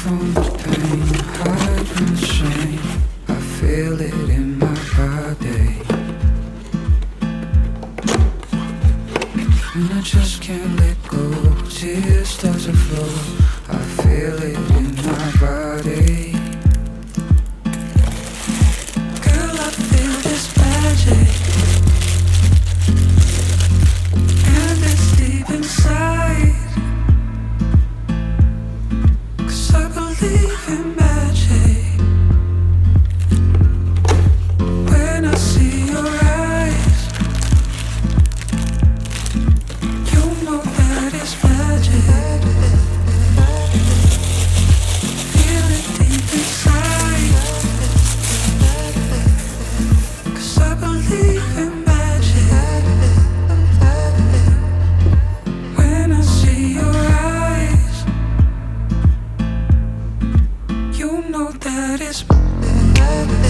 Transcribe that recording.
from the pain, hide from the shame. I feel it in my body, and I just can't let go. Tears start to flow. I feel it in my body. Girl, I feel this magic, and it's deep inside. 'Cause I believe in magic. When I see your eyes, you know that it's magic. Feel it deep inside. 'Cause I believe in magic. When I see your eyes, you know that it's magic.